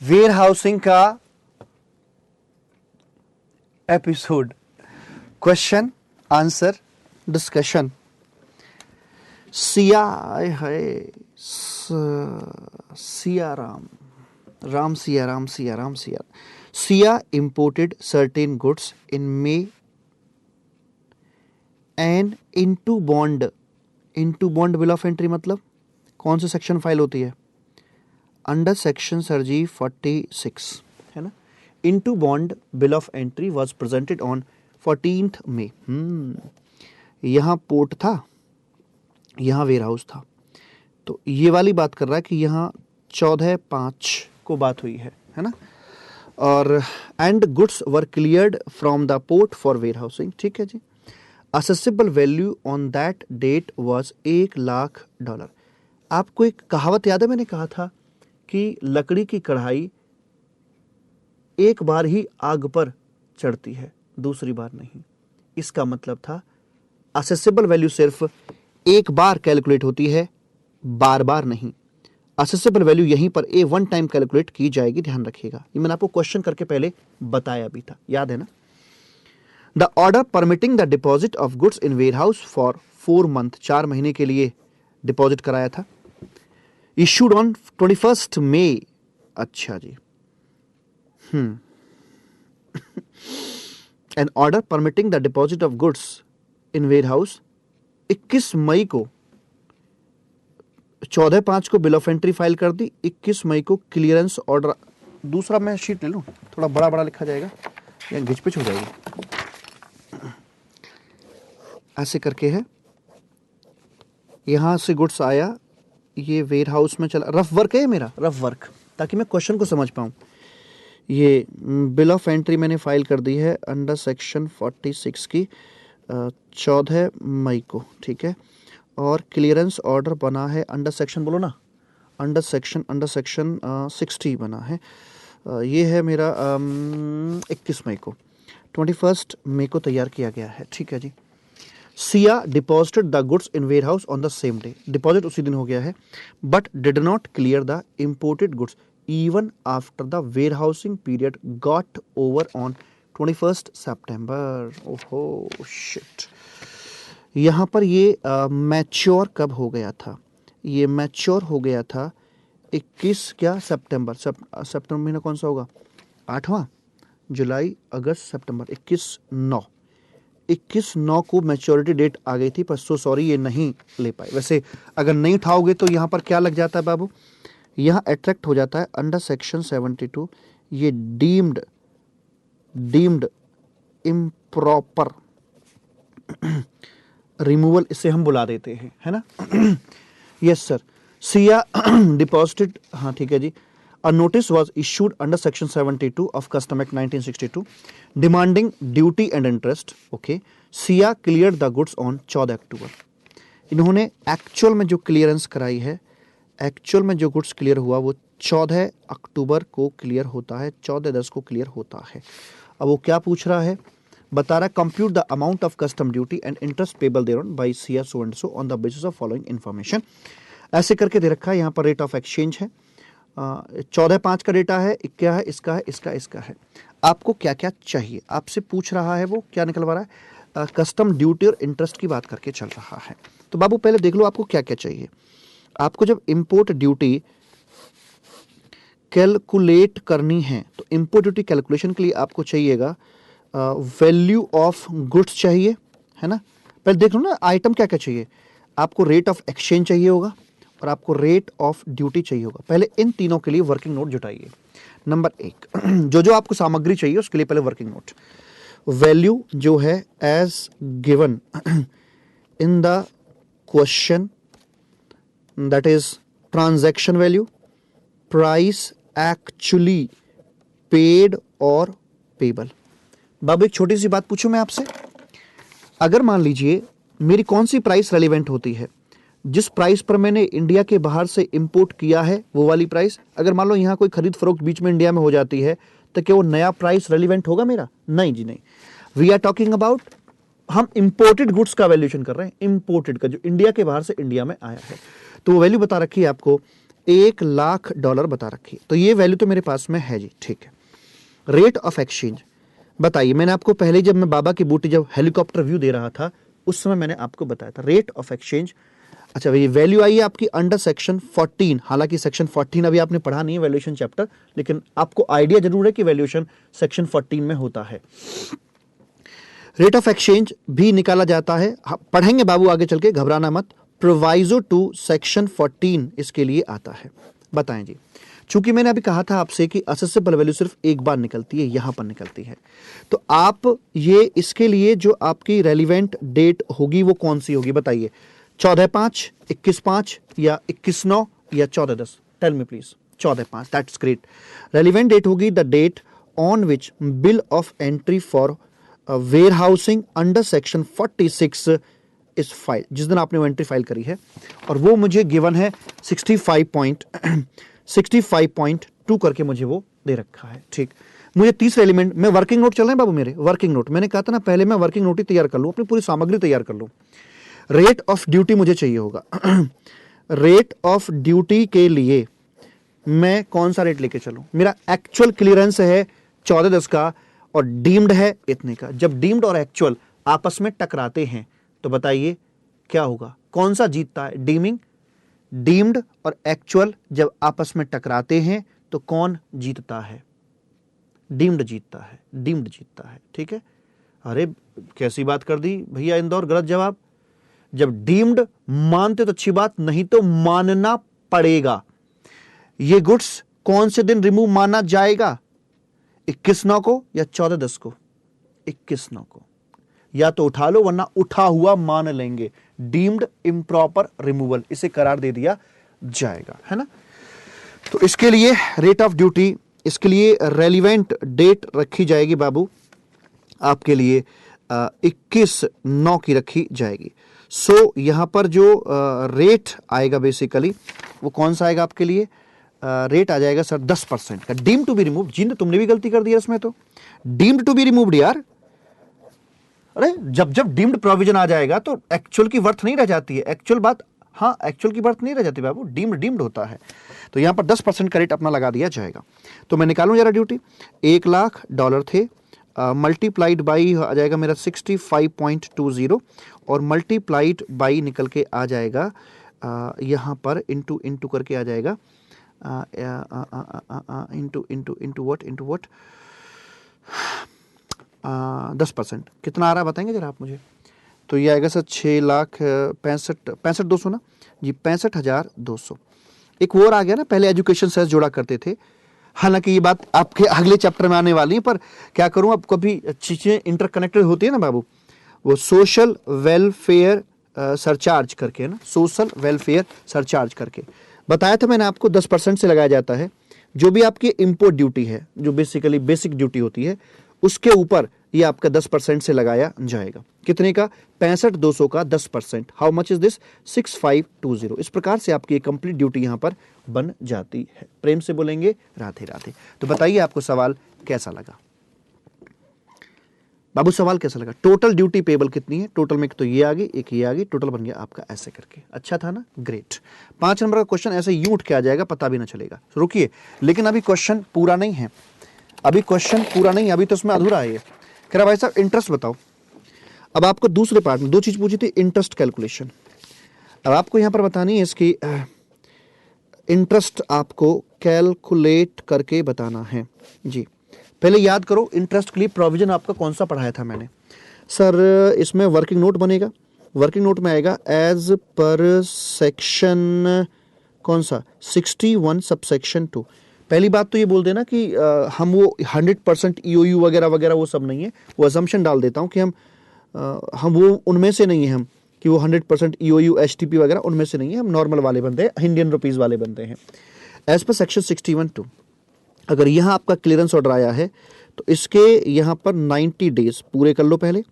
Where housing का episode, question answer discussion. Siya है Siya Ram Ram Siya Ram Siya Ram Siya. Siya imported certain goods in May and into bond bill of entry मतलब कौन C section file होती है? Under section सरजी 46 है ना। into bond bill of entry was presented on 14th May। यहाँ पोर्ट था, यहाँ वेयर हाउस था, तो ये वाली बात कर रहा है कि यहाँ 14/5 को बात हुई है ना। और and goods were cleared from the port for warehousing. ठीक है जी। Assessable value on that date was $1,00,000। आपको एक कहावत याद है, मैंने कहा था कि लकड़ी की कढ़ाई एक बार ही आग पर चढ़ती है, दूसरी बार नहीं। इसका मतलब था असेसेबल वैल्यू सिर्फ एक बार कैलकुलेट होती है, बार बार नहीं। असेसेबल वैल्यू यहीं पर वन टाइम कैलकुलेट की जाएगी, ध्यान रखिएगा। ये मैंने आपको क्वेश्चन करके पहले बताया भी था, याद है ना। The order permitting the deposit of goods in warehouse for 4 month, 4 महीने के लिए डिपॉजिट कराया था। Issued on 21 May. अच्छा जी। An order permitting the deposit of goods in warehouse 21 मई को, 14/5 को बिल ऑफ एंट्री फाइल कर दी, 21 मई को क्लियरेंस ऑर्डर। दूसरा मैं शीट ले लूं, थोड़ा बड़ा बड़ा लिखा जाएगा या घिचपिच हो जाएगी। ऐसे करके है, यहां से गुड्स आया, ये वेयर हाउस में चला। रफ वर्क है मेरा, रफ वर्क, ताकि मैं क्वेश्चन को समझ पाऊं। ये बिल ऑफ एंट्री मैंने फाइल कर दी है अंडर सेक्शन 46 की 14 मई को। ठीक है। और क्लियरेंस ऑर्डर बना है अंडर सेक्शन, बोलो ना, अंडर सेक्शन 60 बना है। ये है मेरा 21 मई को, 21 मई को तैयार किया गया है। ठीक है जी। Siya deposited the goods in warehouse on the same day. Deposit उसी दिन हो गया है, but did not clear the imported goods even after the warehousing period got over on 21 September. ओहो शिट। यहाँ पर ये मैच्योर कब हो गया था? ये मैच्योर हो गया था 21 क्या सितंबर। सितंबर महीना कौन सा होगा? 8वां, जुलाई अगस्त सितंबर, 21/9 को मैच्योरिटी डेट आ गई थी, पर सॉरी ये नहीं ले पाए। वैसे अगर नहीं उठाओगे तो यहाँ पर क्या लग जाता है बाबू? यहाँ अट्रैक्ट हो जाता है अंडर सेक्शन 72, ये डीम्ड इम्प्रॉपर रिमूवल, इसे हम बुला देते हैं, है ना। Yes sir. सिया डिपॉजिटेड, हाँ ठीक है जी। A notice was issued under section 72 of custom act 1962 demanding duty and interest. Okay. Siya clear the goods on 14 October. इन्होंने एक्चुअल में जो क्लियरेंस कराई है, एक्चुअल में जो गुड्स क्लियर हुआ वो 14 अक्टूबर को क्लियर होता है, 14/10 को क्लियर होता है। अब वो क्या पूछ रहा है? बता रहा है compute the amount of custom duty and interest payable thereon by Siya so and so on the basis of following information. ऐसे करके दे रखा है। यहाँ पर रेट ऑफ एक्सचेंज है, 14/5 का डेटा है, क्या है, इसका है, इसका है। आपको क्या क्या चाहिए आपसे पूछ रहा है, वो क्या निकलवा रहा है? कस्टम ड्यूटी और इंटरेस्ट की बात करके चल रहा है। तो बाबू पहले देख लो आपको क्या क्या चाहिए। आपको जब इंपोर्ट ड्यूटी कैलकुलेट करनी है तो इंपोर्ट ड्यूटी कैलकुलेशन के लिए आपको चाहिएगा वैल्यू ऑफ गुड्स चाहिए, है ना। पहले देख लो ना आइटम क्या क्या चाहिए। आपको रेट ऑफ एक्सचेंज चाहिए होगा और आपको रेट ऑफ ड्यूटी चाहिए होगा। पहले इन तीनों के लिए वर्किंग नोट जुटाइए। नंबर 1, जो आपको सामग्री चाहिए उसके लिए पहले वर्किंग नोट। वैल्यू जो है as given in the question, that is transaction value, price actually paid और पेबल। बाबू एक छोटी सी बात पूछूं मैं आपसे। अगर मान लीजिए मेरी कौन सी प्राइस रेलिवेंट होती है, जिस प्राइस पर मैंने इंडिया के बाहर से इंपोर्ट किया है वो वाली प्राइस। अगर मान लो यहाँ कोई खरीद फरोख्त बीच में इंडिया में हो जाती है तो क्या वो नया प्राइस रेलिवेंट होगा मेरा? नहीं जी नहीं। वी आर टॉकिंग अबाउट, हम इंपोर्टेड गुड्स का वैल्यूएशन कर रहे हैं, इंपोर्टेड का जो इंडिया के बाहर से इंडिया में आया है। तो वो वैल्यू बता रखी है आपको $1,00,000 बता रखी है, तो ये वैल्यू तो मेरे पास में है जी, ठीक है। रेट ऑफ एक्सचेंज बताइए, मैंने आपको पहले जब मैं बाबा की बूटी जब हेलीकॉप्टर व्यू दे रहा था उस समय मैंने आपको बताया था रेट ऑफ एक्सचेंज। अच्छा, ये वैल्यू आई है आपकी अंडर सेक्शन 14, हालांकि सेक्शन 14 अभी आपने पढ़ा नहीं है वैल्यूएशन चैप्टर, लेकिन आपको आइडिया जरूर है कि वैल्यूएशन सेक्शन 14 में होता है। रेट ऑफ एक्सचेंज भी निकाला जाता है, पढ़ेंगे बाबू आगे चल के, घबराना मत। प्रोवाइजो टू सेक्शन 14 इसके लिए आता है। बताएं जी, चूंकि मैंने अभी कहा था आपसे कि असेसेबल वैल्यू सिर्फ एक बार निकलती है, यहां पर निकलती है, तो आप ये इसके लिए जो आपकी रेलिवेंट डेट होगी वो कौन सी होगी बताइए, 14/5, 21/5 या 21/9 या 14/10? Tell me please. 14/5, that's great. Relevant date होगी the date on which bill of entry for warehousing under section 46 is file, जिस दिन आपने वो एंट्री फाइल करी है, और वो मुझे गिवन है 65.2 करके मुझे वो दे रखा है, ठीक। मुझे तीसरा एलिमेंट, मैं वर्किंग नोट चल रहे हैं बाबू मेरे, वर्किंग नोट, मैंने कहा था ना पहले मैं वर्किंग नोट ही तैयार कर लूं, अपनी पूरी सामग्री तैयार कर लूं। रेट ऑफ ड्यूटी मुझे चाहिए होगा रेट ऑफ ड्यूटी के लिए मैं कौन सा रेट लेके चलूं? मेरा एक्चुअल क्लियरेंस है 14/10 का और डीम्ड है इतने का। जब डीम्ड और एक्चुअल आपस में टकराते हैं तो बताइए क्या होगा, कौन सा जीतता है? डीमिंग, डीम्ड और एक्चुअल जब आपस में टकराते हैं तो कौन जीतता है? डीम्ड जीतता है, डीम्ड जीतता है, ठीक है। अरे कैसी बात कर दी भैया इंदौर, गलत जवाब। जब डीम्ड मानते तो अच्छी बात, नहीं तो मानना पड़ेगा। ये गुड्स कौन से दिन रिमूव माना जाएगा? 21/9 को या 14/10 को? 21/9 को। या तो उठा लो वरना उठा हुआ मान लेंगे, डीम्ड इम्प्रॉपर रिमूवल, इसे करार दे दिया जाएगा, है ना। तो इसके लिए रेट ऑफ ड्यूटी, इसके लिए रेलिवेंट डेट रखी जाएगी बाबू आपके लिए 21/9 की रखी जाएगी। सो यहां पर जो रेट आएगा बेसिकली वो कौन सा आएगा आपके लिए? रेट आ जाएगा सर 10% का। डीम्ड टू बी रिमूव, जिन तुमने भी गलती कर दिया इसमें, तो डीम्ड टू बी रिमूव्ड यार। अरे जब जब डीम्ड प्रोविजन आ जाएगा तो एक्चुअल की वर्थ नहीं रह जाती है, एक्चुअल बात, हाँ एक्चुअल की वर्थ नहीं रह जाती बाबू, डीम्ड डीम्ड होता है। तो यहां पर 10% का रेट अपना लगा दिया जाएगा। तो मैं निकालूं जरा ड्यूटी, $1,00,000 थे, मल्टीप्लाइड बाई आ जाएगा मेरा 65.20 और मल्टीप्लाइड बाई निकल के आ जाएगा यहां पर इंटू करके आ जाएगा इंटू व्हाट 10%। कितना आ रहा है बताएंगे जरा आप मुझे? तो ये आएगा सर 6,65,200 ना जी, 65,200। एक और आ गया ना, पहले एजुकेशन सेस जोड़ा करते थे, हालांकि ये बात आपके अगले चैप्टर में आने वाली है, पर क्या करूं, अब कभी चीजें इंटरकनेक्टेड होती है ना बाबू। वो सोशल वेलफेयर सरचार्ज करके है ना, सोशल वेलफेयर सरचार्ज करके बताया था मैंने आपको, 10% से लगाया जाता है। जो भी आपकी इंपोर्ट ड्यूटी है, जो बेसिकली बेसिक ड्यूटी होती है, उसके ऊपर ये आपका 10% से लगाया जाएगा। कितने का? 65,200 का 10%। How much is this? 6520। इस प्रकार से आपकी कंप्लीट ड्यूटी यहां पर बन जाती है। प्रेम से बोलेंगे राधे राधे। तो बताइए आपको सवाल कैसा लगा बाबू? सवाल कैसा लगा? टोटल ड्यूटी पेबल कितनी है? टोटल में तो ये आ गई, एक ये आ गई, टोटल बन गया आपका ऐसे करके। अच्छा था ना, ग्रेट। 5 नंबर का क्वेश्चन ऐसे यूं उठ के आ जाएगा, पता भी ना चलेगा। रुकिए, लेकिन अभी क्वेश्चन पूरा नहीं है, अभी क्वेश्चन पूरा नहीं है, अभी तो इसमें अधूरा है ये। कह रहा भाई साहब इंटरेस्ट बताओ। अब आपको दूसरे पार्ट में 2 चीज पूछी थी, इंटरेस्ट कैलकुलेशन। अब आपको यहां पर बतानी है इसकी इंटरेस्ट आपको कैलकुलेट करके बताना है जी। पहले याद करो इंटरेस्ट के लिए प्रोविजन आपका कौन सा पढ़ाया था मैंने? सर इसमें वर्किंग नोट बनेगा, वर्किंग नोट में आएगा एज पर सेक्शन कौन सा? 61 सबसेक्शन 2। पहली बात तो ये बोल देना कि हम वो 100% EOU वगैरह वगैरह वो सब नहीं है, वो असम्पशन डाल देता हूँ कि हम वो उनमें से नहीं है, हम कि वो 100% EOU HTP वगैरह उनमें से नहीं है, हम नॉर्मल वाले बंदे हैं, इंडियन रुपीज़ वाले बंदे हैं। एज पर सेक्शन 61(2) अगर यहाँ आपका क्लियरेंस ऑर्डर आया है तो इसके यहाँ पर 90 डेज पूरे कर लो पहले।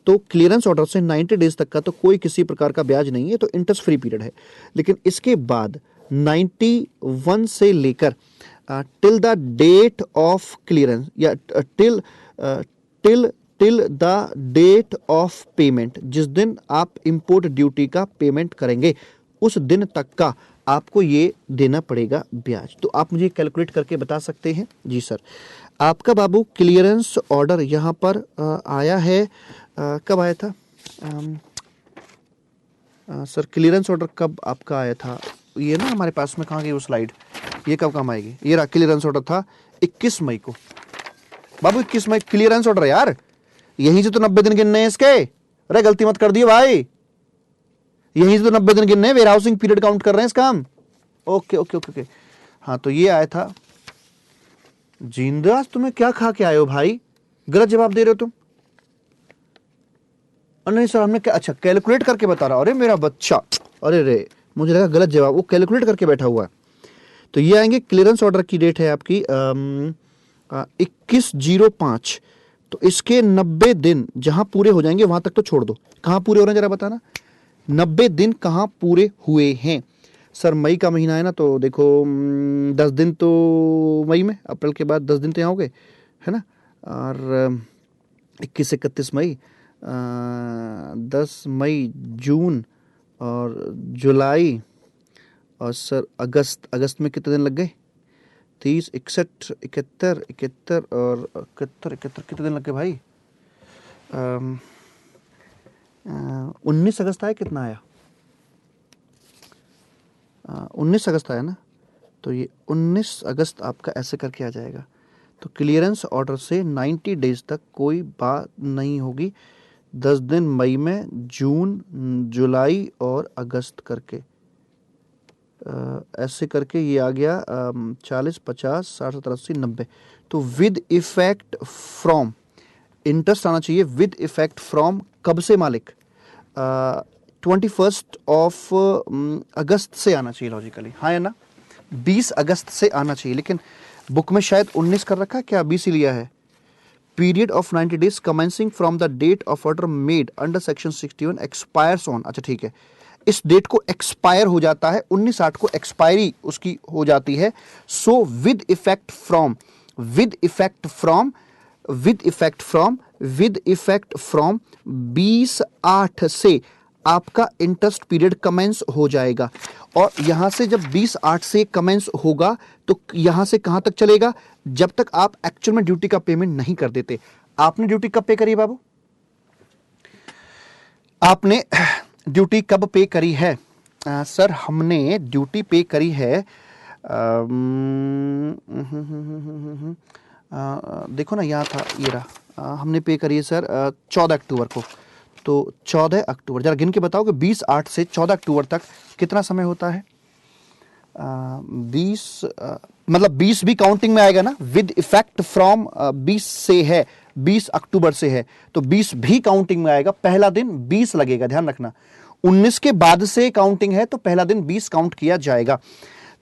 तो क्लियरेंस ऑर्डर से 90 डेज तक का तो कोई किसी प्रकार का ब्याज नहीं है, तो इंटरेस्ट फ्री पीरियड है। लेकिन इसके बाद 91 से लेकर till the date of clearance या till the date of payment, जिस दिन आप इंपोर्ट ड्यूटी का पेमेंट करेंगे उस दिन तक का आपको ये देना पड़ेगा ब्याज। तो आप मुझे कैलकुलेट करके बता सकते हैं? जी सर। आपका बाबू क्लियरेंस ऑर्डर यहाँ पर आया है, कब आया था सर? क्लियरेंस ऑर्डर कब आपका आया था? ये ना हमारे पास में कहाँ गई वो स्लाइड, ये कब काम आएगी? ये रहा, क्लियरेंस ऑर्डर था 21 मई को बाबू, 21 मई क्लियरेंस ऑर्डर है यार। यहीं से तो 90 दिन गिनने हैं इसके। अरे गलती मत कर दिए भाई, यहीं से तो 90 दिन गिनने, वेयर हाउसिंग पीरियड काउंट कर रहे हैं इसका हम। Okay okay okay okay. हाँ तो ये आया था। जिंदास तुम्हें क्या खा के आए हो भाई, गलत जवाब दे रहे हो तुम। नहीं सर हमने क्या, अच्छा कैलकुलेट करके बता रहा। अरे मेरा बच्चा, अरे रे मुझे लगा गलत जवाब, वो कैलकुलेट करके बैठा हुआ है। तो ये आएंगे, क्लियरेंस ऑर्डर की डेट है आपकी 21/05। तो इसके 90 दिन जहां पूरे हो जाएंगे वहां तक तो छोड़ दो, कहां पूरे हो रहे हैं जरा बताना। 90 दिन कहां पूरे हुए हैं सर? मई का महीना है ना, तो देखो 10 दिन तो मई में, अप्रैल के बाद 10 दिन तो यहाँ हो गए, है ना। और 21 से 31 मई, 10 मई, जून और जुलाई और सर अगस्त में कितने दिन लग गए? 30, 61, 71, 71 और 71, कितने दिन लग गए भाई? 19 अगस्त आया, कितना आया? 19 अगस्त आया ना, तो ये 19 अगस्त आपका ऐसे करके आ जाएगा। तो क्लियरेंस ऑर्डर से 90 डेज तक कोई बात नहीं होगी। 10 दिन मई में, जून, जुलाई और अगस्त करके ऐसे करके ये आ गया 40, 50, 60, 70, 80, 90। तो विद इफेक्ट फ्रॉम, इंटरेस्ट आना चाहिए विद इफेक्ट फ्रॉम कब से मालिक? 21 अगस्त से आना चाहिए लॉजिकली, हाँ है ना, 20 अगस्त से आना चाहिए। लेकिन बुक में शायद 19 कर रखा है, क्या 20 ही लिया है? Period of 90 days commencing from the date of order made under section 61 expires on, अच्छा ठीक है, इस डेट को एक्सपायर हो जाता है, 19/8 को एक्सपायरी उसकी हो जाती है। So with effect from, with effect from, with effect from, with effect from 20/8 से आपका इंटरेस्ट पीरियड कमेंस हो जाएगा। और यहां से जब 20/8 से कमेंस होगा तो यहां से कहां तक चलेगा? जब तक आप एक्चुअल में ड्यूटी का पेमेंट नहीं कर देते। आपने ड्यूटी कब पे करी बाबू? आपने ड्यूटी कब पे करी है? सर हमने ड्यूटी पे करी है देखो ना यहाँ था, ये रहा, हमने पे करी है सर 14 अक्टूबर को। तो 14 अक्टूबर, जरा गिन के बताओ कि 20/8 से 14 अक्टूबर तक कितना समय होता है? 20 मतलब 20 भी काउंटिंग में आएगा ना, विद इफेक्ट फ्रॉम 20 से है, 20 अक्टूबर से है, तो 20 भी काउंटिंग में आएगा। पहला दिन 20 लगेगा, ध्यान रखना। 19 के बाद से काउंटिंग है तो पहला दिन 20 काउंट किया जाएगा।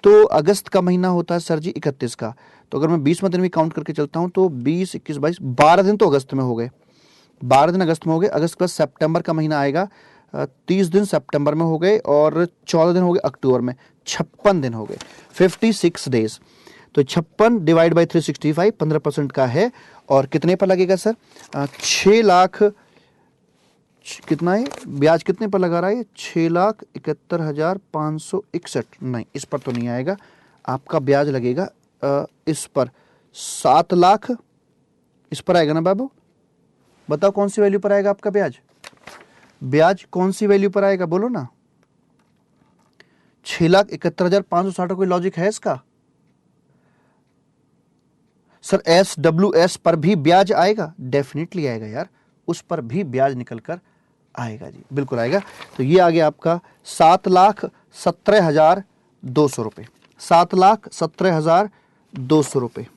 तो अगस्त का महीना होता है सर जी 31 का, तो अगर मैं 20वां दिन भी काउंट करके चलता हूं तो 20, 21, 22, 12 दिन तो अगस्त में हो गए, 12 दिन अगस्त में हो गए। अगस्त के बाद सितंबर का महीना आएगा, 30 दिन सितंबर में हो गए और 14 दिन हो गए अक्टूबर में, 56 दिन हो गए, 56 डेज। तो 56 डिवाइड बाई 365 15% का है। और कितने पर लगेगा सर? 6 लाख, कितना है ब्याज, कितने पर लगा रहा है? 6,71,561। नहीं, इस पर तो नहीं आएगा, आपका ब्याज लगेगा इस पर 7 लाख, इस पर आएगा ना बाबू? बताओ कौन सी वैल्यू पर आएगा आपका ब्याज? ब्याज कौन सी वैल्यू पर आएगा, बोलो ना। 6,71,560। कोई लॉजिक है इसका? सर SWS पर भी ब्याज आएगा, डेफिनेटली आएगा यार, उस पर भी ब्याज निकल कर आएगा जी, बिल्कुल आएगा। तो ये आ गया आपका 7,17,200 रुपये, 7,17,200 रुपये,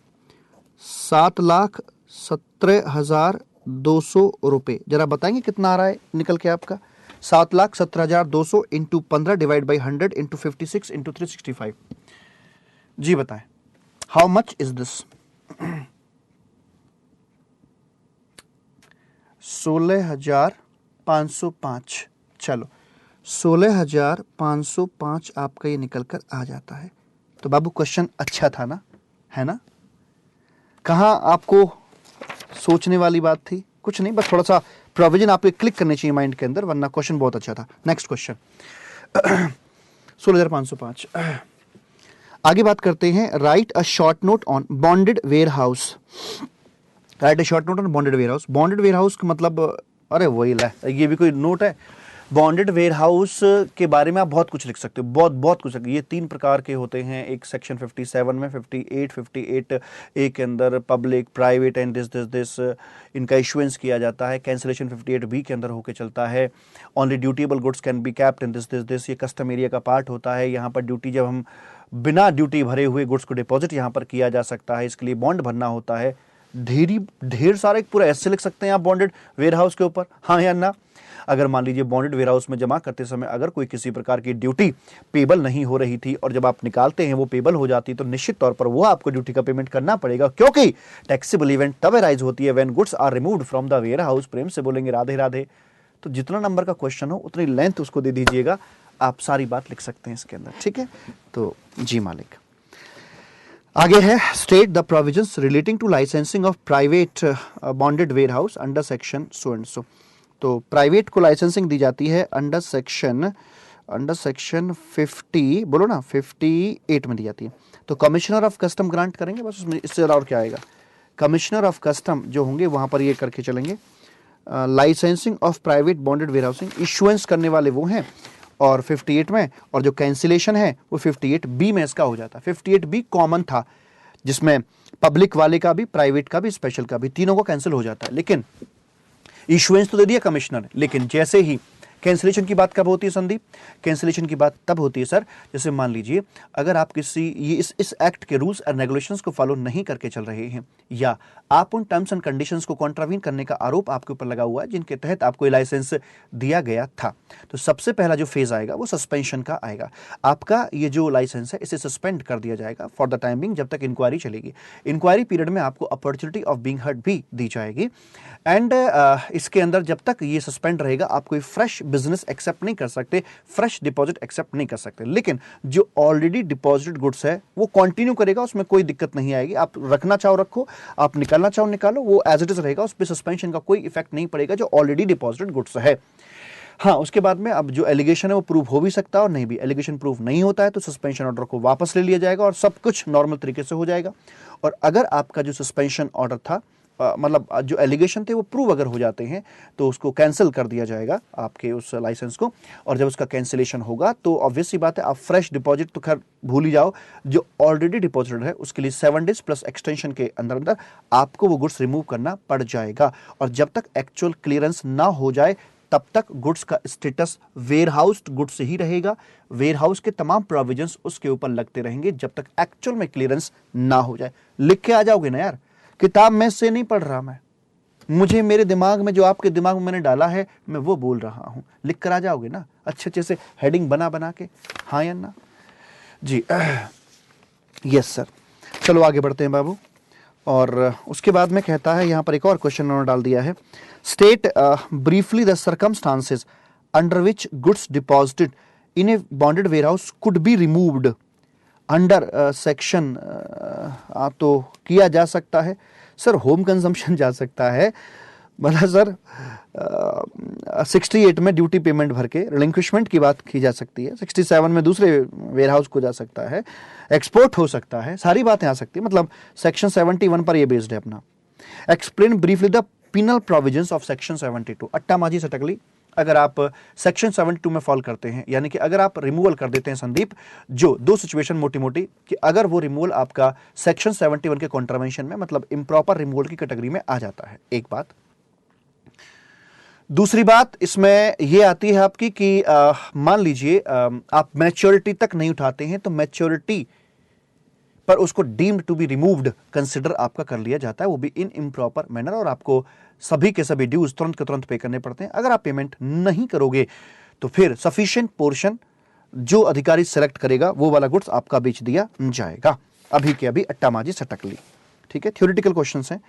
7,17,200 रुपये। जरा बताएंगे कितना आ रहा है निकल के आपका? 7,17,200 into 15 divide by 100 into 56 into 365। जी बताएं, हाउ मच इज दिस? 16,505। चलो 16,505 आपका ये निकल कर आ जाता है। तो बाबू क्वेश्चन अच्छा था ना, है ना? कहाँ आपको सोचने वाली बात थी? कुछ नहीं, बस थोड़ा सा प्रोविजन आपको क्लिक करनी चाहिए माइंड के अंदर, वरना क्वेश्चन बहुत अच्छा था। Next question 16,505। आगे बात करते हैं, write a short note on bonded warehouse. Write a short note on bonded warehouse. Bonded warehouse का मतलब, अरे वही ला, ये भी कोई नोट है। बॉन्डेड वेयर हाउस के बारे में आप बहुत कुछ लिख सकते हो, बहुत बहुत कुछ। ये 3 प्रकार के होते हैं, एक सेक्शन 57 में, 58 ए के अंदर पब्लिक, प्राइवेट एंड दिस इनका इशुएंस किया जाता है। कैंसिलेशन 58 बी के अंदर होकर चलता है। Only dutiable goods can be kept in this, ये कस्टम एरिया का पार्ट होता है। यहाँ पर ड्यूटी, जब हम बिना ड्यूटी भरे हुए गुड्स को डिपॉजिट यहाँ पर किया जा सकता है, इसके लिए बॉन्ड भरना होता है। ढेर सारा, एक पूरा ऐसे लिख सकते हैं आप बॉन्डेड वेयर हाउस के ऊपर, हाँ या ना। अगर मान लीजिए बॉन्डेड वेयर हाउस में जमा करते समय अगर कोई किसी प्रकार की ड्यूटी पेबल नहीं हो रही थी और जब आप निकालते हैं वो पेबल हो जाती, तो निश्चित तौर पर वो आपको ड्यूटी का पेमेंट करना पड़ेगा, क्योंकि टैक्सेबल इवेंट तब अराइज होती है when goods are removed from the warehouse. प्रेम से बोलेंगे राधे राधे। तो जितना नंबर का क्वेश्चन हो उतनी लेंथ उसको दे दीजिएगा, आप सारी बात लिख सकते हैं इसके अंदर, ठीक है। तो जी मालिक। आगे है, state the provisions relating to licensing of private bonded warehouse under section so and so. तो प्राइवेट को लाइसेंसिंग दी जाती है अंडर सेक्शन 50, बोलो ना 58 में दी जाती है। तो कमिश्नर ऑफ कस्टम ग्रांट करेंगे बस, उसमें इससे और क्या आएगा। कमिश्नर ऑफ कस्टम जो होंगे वहां पर ये करके चलेंगे। Licensing of private bonded warehousing, issuance करने वाले वो हैं, और 58 में, और जो कैंसिलेशन है वो 58 बी में इसका हो जाता है। 58 बी कॉमन था, जिसमें पब्लिक वाले का भी, प्राइवेट का भी, स्पेशल का भी, तीनों को कैंसिल हो जाता है। लेकिन इशुएंस तो दे दिया कमिश्नर, लेकिन जैसे ही कैंसिलेशन की बात कब होती है संदीप? कैंसिलेशन की बात तब होती है सर, जैसे मान लीजिए अगर आप किसी ये इस एक्ट के रूल्स और रेगुलेशंस को फॉलो नहीं करके चल रहे हैं, या आप उन टर्म्स एंड कंडीशंस को कॉन्ट्रावीन करने का आरोप आपके ऊपर लगा हुआ है जिनके तहत आपको लाइसेंस दिया गया था, तो सबसे पहला जो फेज आएगा वो सस्पेंशन का आएगा। आपका ये जो लाइसेंस है इसे सस्पेंड कर दिया जाएगा फॉर द टाइमिंग, जब तक इंक्वायरी चलेगी। इंक्वायरी पीरियड में आपको अपॉर्चुनिटी ऑफ बीइंग हर्ड भी दी जाएगी, एंड इसके अंदर जब तक ये सस्पेंड रहेगा आप कोई फ्रेश बिजनेस एक्सेप्ट नहीं कर सकते, फ्रेश डिपॉजिट एक्सेप्ट नहीं कर सकते। लेकिन जो ऑलरेडी डिपॉजिटेड गुड्स है वो कंटिन्यू करेगा, उसमें कोई दिक्कत नहीं आएगी। आप रखना चाहो रखो, आप निकालना चाहो निकालो, वो एज इट इज रहेगा, उस पर सस्पेंशन का कोई इफेक्ट नहीं पड़ेगा जो ऑलरेडी डिपॉजिटेड गुड्स है। हाँ, उसके बाद में अब जो एलिगेशन है वो प्रूव हो भी सकता है और नहीं भी। एलिगेशन प्रूव नहीं होता है तो सस्पेंशन ऑर्डर को वापस ले लिया जाएगा और सब कुछ नॉर्मल तरीके से हो जाएगा। और अगर आपका जो सस्पेंशन ऑर्डर था, मतलब जो एलिगेशन थे वो प्रूव अगर हो जाते हैं तो उसको कैंसिल कर दिया जाएगा आपके उस लाइसेंस को। और जब उसका कैंसिलेशन होगा तो ऑब्वियस सी बात है, आप फ्रेश डिपॉजिट तो खैर भूल ही जाओ, जो ऑलरेडी डिपॉजिटेड है उसके लिए 7 डेज प्लस एक्सटेंशन के अंदर अंदर आपको वो गुड्स रिमूव करना पड़ जाएगा। और जब तक एक्चुअल क्लियरेंस ना हो जाए तब तक गुड्स का स्टेटस वेयर हाउस गुड्स ही रहेगा। वेयर हाउस के तमाम प्रोविजंस उसके ऊपर लगते रहेंगे जब तक एक्चुअल में क्लियरेंस ना हो जाए। लिख के आ जाओगे ना यार, किताब में से नहीं पढ़ रहा मैं, मुझे मेरे दिमाग में जो आपके दिमाग में मैंने डाला है मैं वो बोल रहा हूं। लिख कर आ जाओगे ना अच्छे अच्छे से हेडिंग बना बना के, हाँ या ना जी? Yes sir. चलो आगे बढ़ते हैं बाबू। और उसके बाद में कहता है यहाँ पर एक और क्वेश्चन उन्होंने डाल दिया है, state briefly the circumstances under which goods deposited in a bonded warehouse could be removed under section. तो किया जा सकता है सर, होम कंजम्पशन जा सकता है, मतलब सर 68 में ड्यूटी पेमेंट भर के रिलिंक्विशमेंट की बात की जा सकती है, 67 में दूसरे वेयर हाउस को जा सकता है, एक्सपोर्ट हो सकता है, सारी बातें आ सकती है। मतलब सेक्शन 71 पर ये बेस्ड है अपना। Explain briefly the penal provisions of section 72। अट्टा माजी सटकली, अगर आप सेक्शन 72 में फॉल करते हैं, यानी कि अगर आप रिमूवल कर देते हैं संदीप, जो दो सिचुएशन मोटी मोटी, कि अगर वो रिमूवल आपका सेक्शन 71 के कॉन्ट्रावेंशन में, मतलब इम्प्रॉपर रिमूवल की कैटेगरी में आ जाता है, एक बात। दूसरी बात इसमें यह आती है आपकी कि मान लीजिए आप मैच्योरिटी तक नहीं उठाते हैं तो मैच्योरिटी पर उसको deemed to be removed consider आपका कर लिया जाता है, वो भी इन इम्प्रॉपर मैनर, और आपको सभी के सभी ड्यूज तुरंत के तुरंत पे करने पड़ते हैं। अगर आप पेमेंट नहीं करोगे तो फिर सफिशिएंट पोर्शन जो अधिकारी सेलेक्ट करेगा वो वाला गुड्स आपका बेच दिया जाएगा। अभी के अभी अट्टा माजी सटकली, ठीक है। थ्योरेटिकल क्वेश्चंस हैं।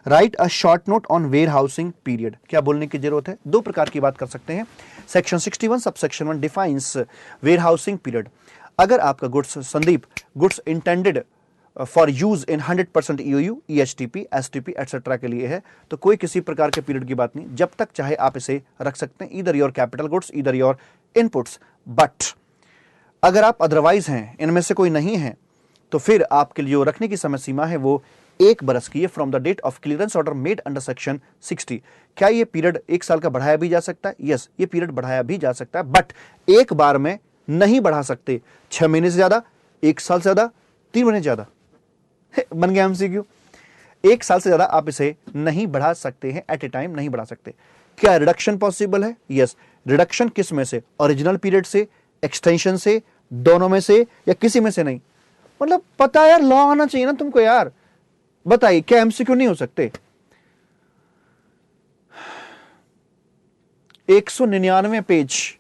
Write a short note on warehousing period. क्या बोलने की जरूरत है? दो प्रकार की बात कर सकते हैं। Section 61 subsection 1 defines warehousing period. अगर आपका goods Sandeep goods intended for use in 100% EOU, EHTP, STP etcetera के लिए है तो कोई किसी प्रकार के पीरियड की बात नहीं, जब तक चाहे आप इसे रख सकते हैं। Either your capital goods, either your inputs, but अगर आप अदरवाइज हैं, इनमें से कोई नहीं है, तो फिर आपके लिए जो रखने की समय सीमा है वो 1 बरस की है from the date of clearance order made under section 60। क्या ये पीरियड 1 साल का बढ़ाया भी जा सकता है? यस, ये पीरियड बढ़ाया भी जा सकता है, बट एक बार में नहीं बढ़ा सकते। 6 महीने से ज्यादा, 1 साल से ज्यादा, 3 महीने से ज्यादा। बन गया एमसीक्यू। 1 साल से ज्यादा आप इसे नहीं बढ़ा सकते हैं, एट ए टाइम नहीं बढ़ा सकते। क्या रिडक्शन पॉसिबल है? यस। रिडक्शन किस में से? ओरिजिनल पीरियड से, एक्सटेंशन से, दोनों में से, या किसी में से नहीं? मतलब पता है यार, लॉ आना चाहिए ना तुमको यार। बताइए क्या एमसीक्यू नहीं हो सकते? 199 पेज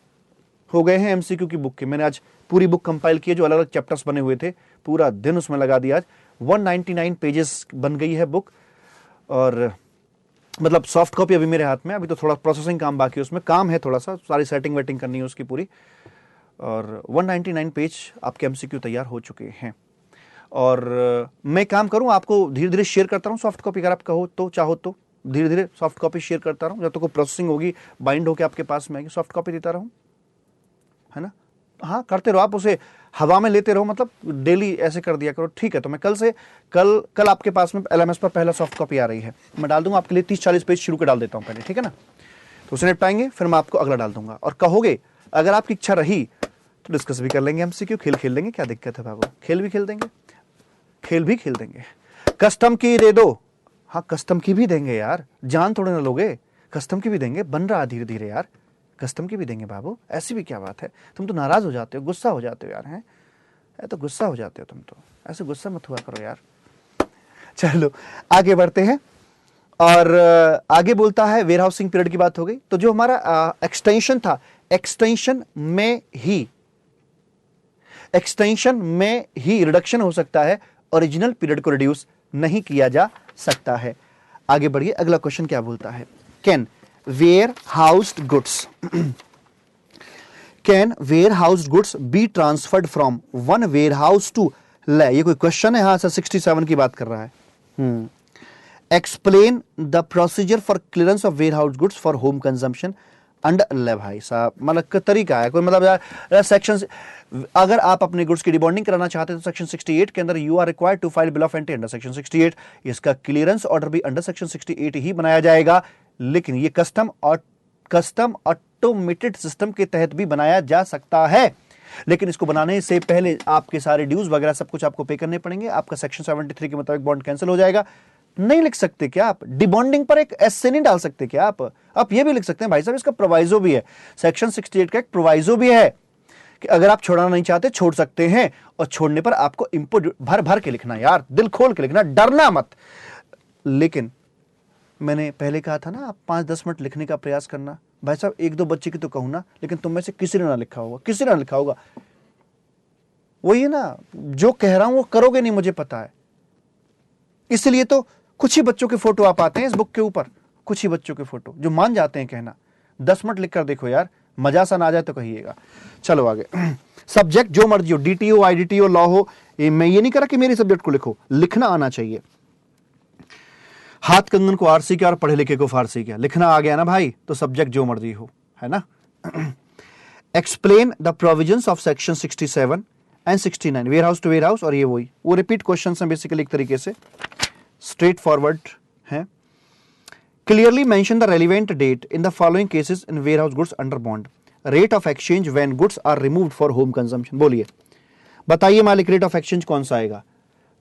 हो गए हैं एमसीक्यू की बुक के। मैंने आज पूरी बुक कंपाइल की है, जो अलग अलग चैप्टर्स बने हुए थे, पूरा दिन उसमें लगा दिया। आज 199 पेजेस बन गई है बुक, और मतलब सॉफ्ट कॉपी अभी मेरे हाथ में। अभी तो थोड़ा प्रोसेसिंग काम बाकी है, उसमें काम है, थोड़ा सा सारी सेटिंग वेटिंग करनी है उसकी पूरी। और 199 पेज आपके एमसीक्यू तैयार हो चुके हैं। और मैं काम करूं, आपको धीरे धीरे शेयर करता रहूं सॉफ्ट कॉपी, अगर आप कहो तो, चाहो तो धीरे धीरे सॉफ्ट कॉपी शेयर करता रहूं, जब तक कोई प्रोसेसिंग होगी, बाइंड होकर आपके पास में आएगी, सॉफ्ट कॉपी देता रहूं, है ना? हाँ, करते रहो आप, उसे हवा में लेते रहो, मतलब डेली ऐसे कर दिया करो। ठीक है, तो मैं कल आपके पास में एलएमएस पर पहला सॉफ्ट कॉपी आ रही है, मैं डाल दूंगा आपके लिए। 30-40 पेज शुरू कर डाल देता हूं पहले, ठीक है ना? तो उसे निपटाएंगे, फिर मैं आपको अगला डाल दूंगा। और कहोगे, अगर आपकी इच्छा रही तो डिस्कस भी कर लेंगे, एमसीक्यू खेल लेंगे, क्या दिक्कत है बाबू? खेल भी खेल देंगे। कस्टम की दे दो, हाँ कस्टम की भी देंगे यार, जान थोड़े ना लोगे, कस्टम की भी देंगे, बन रहा धीरे धीरे यार, कस्टम की भी देंगे बाबू, ऐसी भी क्या बात है? तुम तो नाराज हो जाते हो, गुस्सा हो जाते हो यार, हैं? तो गुस्सा हो जाते हो तुम तो, ऐसे गुस्सा मत हुआ करो यार। चलो आगे बढ़ते हैं। और आगे बोलता है वेयर हाउसिंग पीरियड की बात हो गई, तो जो हमारा एक्सटेंशन था, एक्सटेंशन में ही रिडक्शन हो सकता है, ओरिजिनल पीरियड को रिड्यूस नहीं किया जा सकता है। आगे बढ़िए, अगला क्वेश्चन क्या बोलता है? Can warehoused goods be transferred from one warehouse to, ले ये कोई क्वेश्चन है? हाँ सर, 67 की बात कर रहा है। Explain the procedure for clearance of warehouse goods for home consumption under, ले भाई साहब, मतलब तरीका है कोई, मतलब सेक्शन, अगर आप अपने गुड्स की डिबॉन्डिंग कराना चाहते हैं तो सेक्शन 68 के अंदर you are required to file bill of entry under section 68। इसका क्लियरेंस ऑर्डर भी अंडर सेक्शन 68 ही बनाया जाएगा, लेकिन ये कस्टम ऑटोमेटेड सिस्टम के तहत भी बनाया जा सकता है। लेकिन इसको बनाने से पहले आपके सारे ड्यूज वगैरह सब कुछ आपको पे करने पड़ेंगे। आपका सेक्शन 73 के मुताबिक बॉन्ड कैंसिल हो जाएगा। नहीं लिख सकते क्या आप? डिबॉन्डिंग पर एक एस्से नहीं डाल सकते क्या आप ये भी लिख सकते हैं भाई साहब, इसका प्रोवाइजो भी है, सेक्शन 68 का एक प्रोवाइजो भी है कि अगर आप छोड़ना नहीं चाहते छोड़ सकते हैं, और छोड़ने पर आपको इंपोर्ट भर के लिखना, यार दिल खोल के लिखना, डरना मत। लेकिन मैंने पहले कहा था ना, आप 5-10 मिनट लिखने का प्रयास करना। भाई साहब 1-2 बच्चे की तो कहूं ना, लेकिन तुम में से किसी ने ना लिखा होगा, वही है ना, जो कह रहा हूं वो करोगे नहीं, मुझे पता है। इसलिए तो कुछ ही बच्चों के फोटो आप आते हैं इस बुक के ऊपर, कुछ ही बच्चों के फोटो जो मान जाते हैं कहना। 10 मिनट लिख कर देखो यार, मजा सा ना आ जाए तो कहिएगा। चलो आगे। सब्जेक्ट जो मर्जी हो, डीटीओ, आईडीटीओ, लॉ हो, मैं ये नहीं करा कि मेरे सब्जेक्ट को लिखो, लिखना आना चाहिए। हाथ कंगन को आरसी किया और पढ़े लिखे को फारसी किया, लिखना आ गया ना भाई, तो सब्जेक्ट जो मर्जी हो, है ना? Explain the provisions of section 67 and 69, warehouse to warehouse, और ये वही वो रिपीट क्वेश्चन हैं बेसिकली, एक तरीके से स्ट्रेट फॉरवर्ड है। Clearly mention the relevant date in the following cases in warehouse goods under bond, rate of exchange when goods are removed for home consumption. बोलिए, बताइए मालिक, रेट ऑफ एक्सचेंज कौन सा आएगा?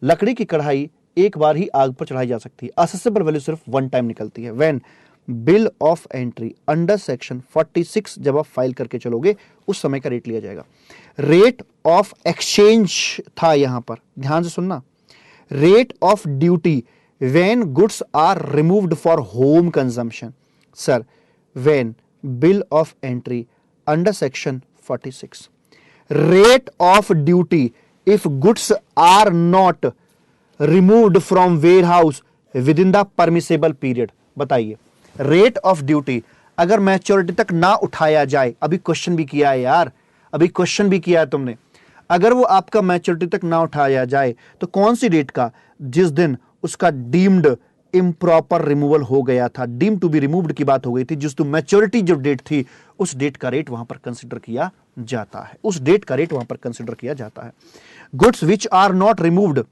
लकड़ी की कढ़ाई एक बार ही आग पर चढ़ाई जा सकती है, असेसेबल वैल्यू सिर्फ 1 टाइम निकलती है। When bill of entry under section 46, जब आप फाइल करके चलोगे उस समय का रेट लिया जाएगा। रेट ऑफ एक्सचेंज था यहां पर, ध्यान से सुनना। Rate of duty when goods are removed for home consumption, sir when bill of entry under section 46। Rate of duty if goods are not removed from warehouse within the permissible period. बताइए, rate of duty अगर maturity तक ना उठाया जाए, अभी question भी किया है यार, अभी क्वेश्चन भी किया है तुमने, अगर वो आपका मैच्योरिटी तक ना उठाया जाए तो कौन सी डेट का? जिस दिन उसका डीम्ड इम्प्रॉपर रिमूवल हो गया था, डीम टू बी रिमूव्ड की बात हो गई थी, जिस तो मैच्योरिटी जो डेट थी उस डेट का रेट वहां पर कंसिडर किया जाता है, उस डेट का रेट वहां पर कंसिडर किया जाता है। Goods which are not removed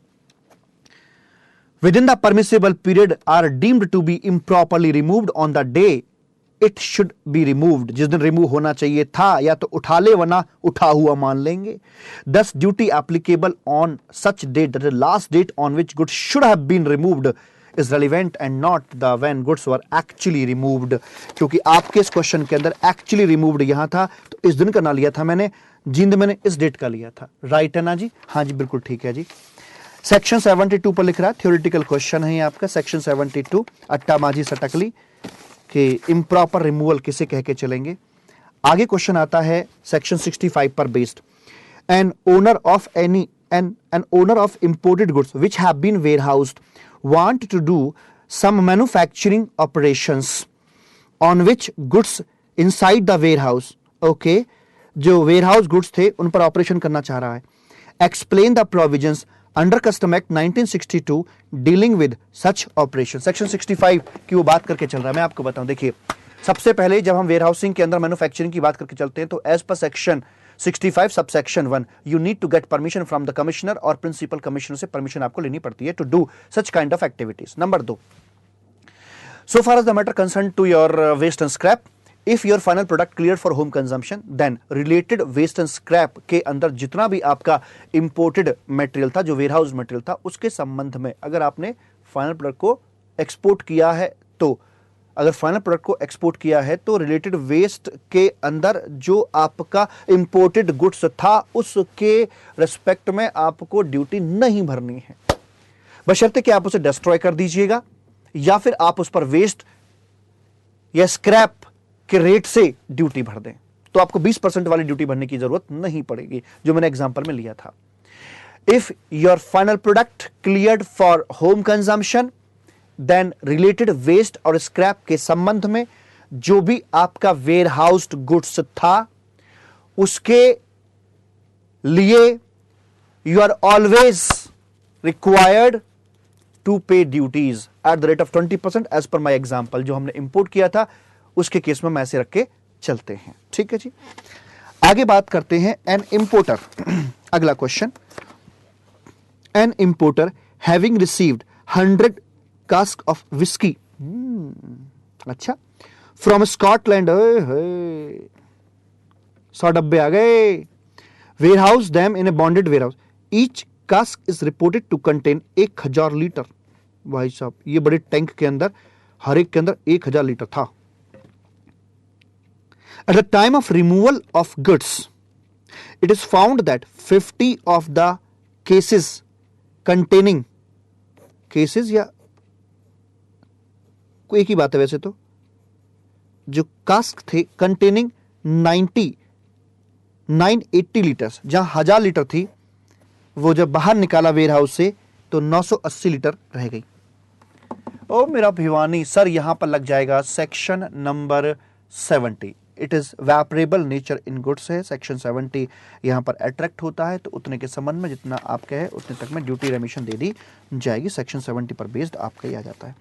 within the permissible period are deemed to be improperly removed on the day it should be removed, जिस दिन रिमूव होना चाहिए था या तो उठा ले वरना उठा हुआ मान लेंगे। Thus duty applicable on such date, that the last date on which goods should have been removed is relevant and not the when goods were actually removed। क्योंकि आपके इस क्वेश्चन के अंदर actually removed यहां था, तो इस दिन का ना लिया था मैंने, जिंद मैंने इस डेट का लिया था। राइट है ना जी? हाँ जी बिल्कुल ठीक है जी। सेक्शन 72 पर लिख रहा है, थ्योरेटिकल क्वेश्चन है आपका। सेक्शन 72 अट्टा माझी सटकली के इम्प्रॉपर रिमूवल किसे कह के चलेंगे। आगे क्वेश्चन आता है सेक्शन 65 पर based. An owner of imported goods which have been warehoused want to do some manufacturing operations on which goods inside the warehouse. Okay, जो वेयरहाउस गुड्स थे उन पर ऑपरेशन करना चाह रहा है। Explain the provisions under custom act 1962 dealing with such operation. Section 65 की वो बात करके चल रहा है। मैं आपको बताऊं, देखिए सबसे पहले जब हम वेयरहाउसिंग के अंदर मैन्युफैक्चरिंग की बात करके चलते हैं तो as per section 65 subsection 1 you need to get permission from the commissioner और प्रिंसिपल कमिश्नर से परमिशन आपको लेनी पड़ती है to do such kind of activities. Number 2, so far as the matter concerned to your waste and scrap, if your final product cleared for home consumption, then related waste and scrap के अंदर जितना भी आपका imported material था, जो warehouse material था, उसके संबंध में अगर आपने final product को export किया है तो अगर फाइनल प्रोडक्ट को एक्सपोर्ट किया है तो रिलेटेड वेस्ट के अंदर जो आपका इंपोर्टेड गुड्स था उसके रिस्पेक्ट में आपको ड्यूटी नहीं भरनी है, बशर्ते कि आप उसे डिस्ट्रॉय कर दीजिएगा या फिर आप उस पर वेस्ट या स्क्रैप के रेट से ड्यूटी भर दें, तो आपको 20% वाली ड्यूटी भरने की जरूरत नहीं पड़ेगी, जो मैंने एग्जांपल में लिया था। If your final product cleared for home consumption, then related waste और स्क्रैप के संबंध में जो भी आपका वेयर हाउस्ड गुड्स था उसके लिए you are always required to pay duties at the rate of 20% as per my example. जो हमने इंपोर्ट किया था उसके केस में हम ऐसे रख के चलते हैं। ठीक है जी, आगे बात करते हैं एन इंपोर्टर। अगला question, an importer having received 100 cask of whiskey, अच्छा, फ्रॉम स्कॉटलैंड, 100 डब्बे आ गए, warehouse them in a bonded warehouse, each cask is reported to contain 1000 litre. भाई साहब ये बड़े टैंक के अंदर हर एक के अंदर 1000 लीटर था। At the time of removal of goods it is found that 50 of the cases containing, cases या कोई एक ही बात है वैसे तो, जो कास्क थे कंटेनिंग 980 लीटर्स, जहां 1000 लीटर थी वो जब बाहर निकाला वेयर हाउस से तो 980 लीटर रह गई। ओ मेरा भिवानी सर, यहां पर लग जाएगा section number 70। It is vaporable nature in goods है, सेक्शन 70 यहां पर अट्रैक्ट होता है, तो उतने के संबंध में जितना आपका है उतने तक में ड्यूटी रेमिशन दे दी जाएगी। सेक्शन 70 पर बेस्ड आपका ही आ जाता है।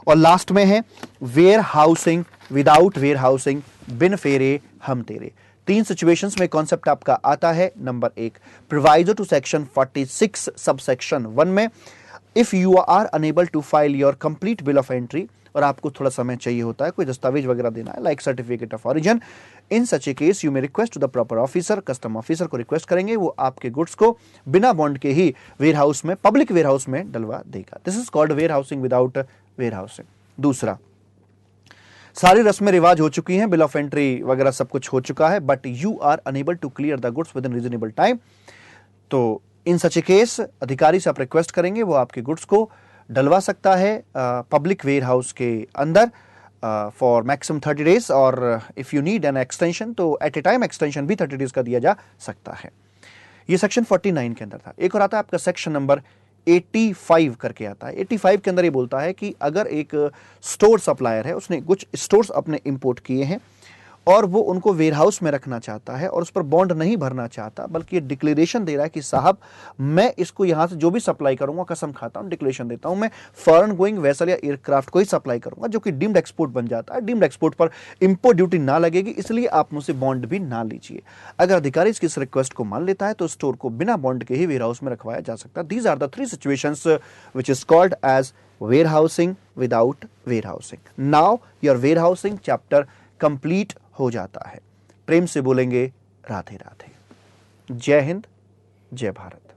और लास्ट में है warehousing without warehousing, बिन फेरे हम तेरे। 3 सिचुएशंस में कॉन्सेप्ट आपका आता है। Number 1, proviso to section 46 subsection 1 में, if you are unable to file your complete bill of entry, और आपको थोड़ा समय चाहिए होता है, कोई दस्तावेज वगैरह देना है like certificate of origin, in such a case you may request to the proper officer, custom officer को रिक्वेस्ट करेंगे, वो आपके गुड्स को बिना बॉन्ड के ही वेयर हाउस में, पब्लिक वेयर हाउस में डलवा देगा। This is called warehousing without warehousing. दूसरा, सारी रस्में रिवाज हो चुकी हैं, बिल ऑफ एंट्री वगैरह सब कुछ हो चुका है, but you are unable to clear the goods within reasonable time, तो इन सच ए केस अधिकारी से आप रिक्वेस्ट करेंगे, वो आपके गुड्स को डलवा सकता है पब्लिक वेयर हाउस के अंदर फॉर मैक्सिमम 30 डेज, और if you need an extension तो एट ए टाइम एक्सटेंशन भी 30 डेज का दिया जा सकता है। ये सेक्शन 49 के अंदर था। एक और आता है आपका सेक्शन नंबर 85 करके आता है। 85 के अंदर ये बोलता है कि अगर एक स्टोर सप्लायर है, उसने कुछ स्टोर्स अपने इंपोर्ट किए हैं और वो उनको वेयरहाउस में रखना चाहता है और उस पर बॉन्ड नहीं भरना चाहता, बल्कि ये डिक्लेरेशन दे रहा है कि साहब मैं इसको यहां से जो भी सप्लाई करूंगा, कसम खाता हूं, डिक्लेरेशन देता हूं, मैं फॉरेन गोइंग वेसल या एयरक्राफ्ट को ही सप्लाई करूंगा, जो कि डीम्ड एक्सपोर्ट बन जाता है। डीम्ड एक्सपोर्ट पर इंपोर्ट ड्यूटी ना लगेगी, इसलिए आप मुझसे बॉन्ड भी ना लीजिए। अगर अधिकारी इसकी इस रिक्वेस्ट को मान लेता है तो स्टोर को बिना बॉन्ड के ही वेयरहाउस में रखवाया जा सकता है। These are the 3 situations which is called as warehousing without warehousing. Now your warehousing chapter complete हो जाता है। प्रेम से बोलेंगे राधे राधे। जय हिंद, जय भारत।